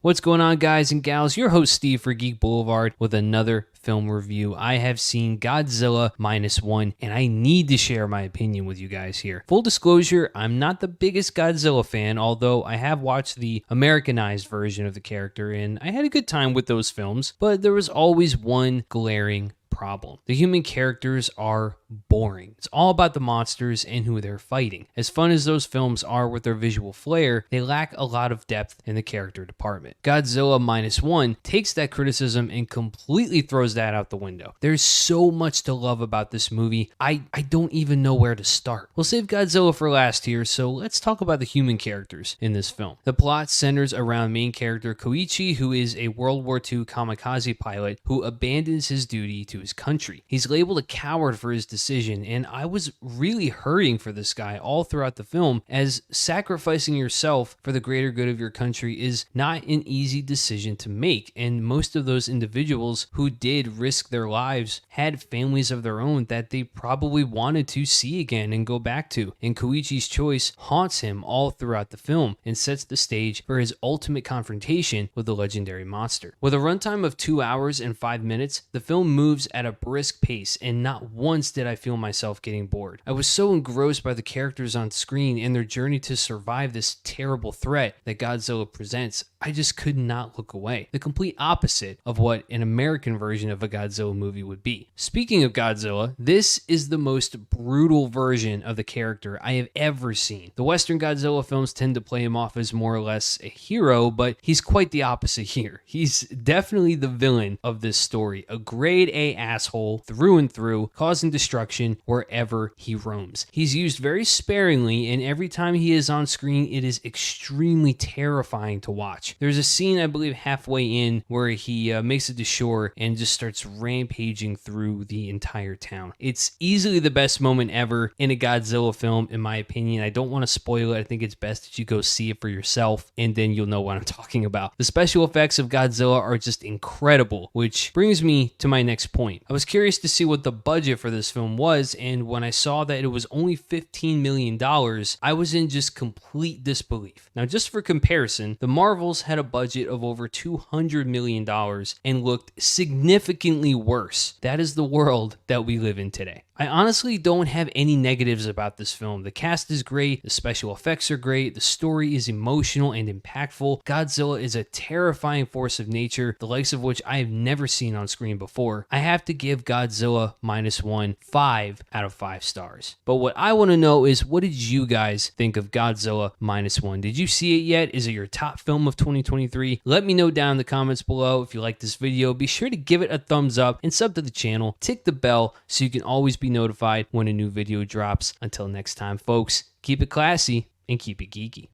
What's going on, guys and gals? Your host Steve for Geek Boulevard with another film review. I have seen Godzilla -1 and I need to share my opinion with you guys here. Full disclosure, I'm not the biggest Godzilla fan, although I have watched the Americanized version of the character and I had a good time with those films, but there was always one glaring problem. The human characters are boring. It's all about the monsters and who they're fighting. As fun as those films are with their visual flair, they lack a lot of depth in the character department. Godzilla -1 takes that criticism and completely throws that out the window. There's so much to love about this movie, I don't even know where to start. We'll save Godzilla for last here, so let's talk about the human characters in this film. The plot centers around main character Koichi, who is a World War II kamikaze pilot who abandons his duty to his country. He's labeled a coward for his decision, and I was really hurting for this guy all throughout the film, as sacrificing yourself for the greater good of your country is not an easy decision to make, and most of those individuals who did risk their lives had families of their own that they probably wanted to see again and go back to, and Koichi's choice haunts him all throughout the film and sets the stage for his ultimate confrontation with the legendary monster. With a runtime of 2 hours and 5 minutes, the film moves at a brisk pace, and not once did I feel myself getting bored. I was so engrossed by the characters on screen and their journey to survive this terrible threat that Godzilla presents, I just could not look away. The complete opposite of what an American version of a Godzilla movie would be. Speaking of Godzilla, this is the most brutal version of the character I have ever seen. The Western Godzilla films tend to play him off as more or less a hero, but he's quite the opposite here. He's definitely the villain of this story, a grade A asshole through and through, causing destruction wherever he roams. He's used very sparingly, and every time he is on screen, it is extremely terrifying to watch. There's a scene, I believe, halfway in where he makes it to shore and just starts rampaging through the entire town. It's easily the best moment ever in a Godzilla film, in my opinion. I don't want to spoil it. I think it's best that you go see it for yourself, and then you'll know what I'm talking about. The special effects of Godzilla are just incredible, which brings me to my next point. I was curious to see what the budget for this film was, and when I saw that it was only $15 million, I was in just complete disbelief. Now, just for comparison, the Marvels had a budget of over $200 million and looked significantly worse. That is the world that we live in today. I honestly don't have any negatives about this film. The cast is great, the special effects are great, the story is emotional and impactful. Godzilla is a terrifying force of nature, the likes of which I have never seen on screen before. I have to give Godzilla -1 5 out of 5 stars. But what I want to know is, what did you guys think of Godzilla -1? Did you see it yet? Is it your top film of 2023? Let me know down in the comments below. If you like this video, be sure to give it a thumbs up and sub to the channel. Tick the bell so you can always be notified when a new video drops. Until next time, folks, keep it classy and keep it geeky.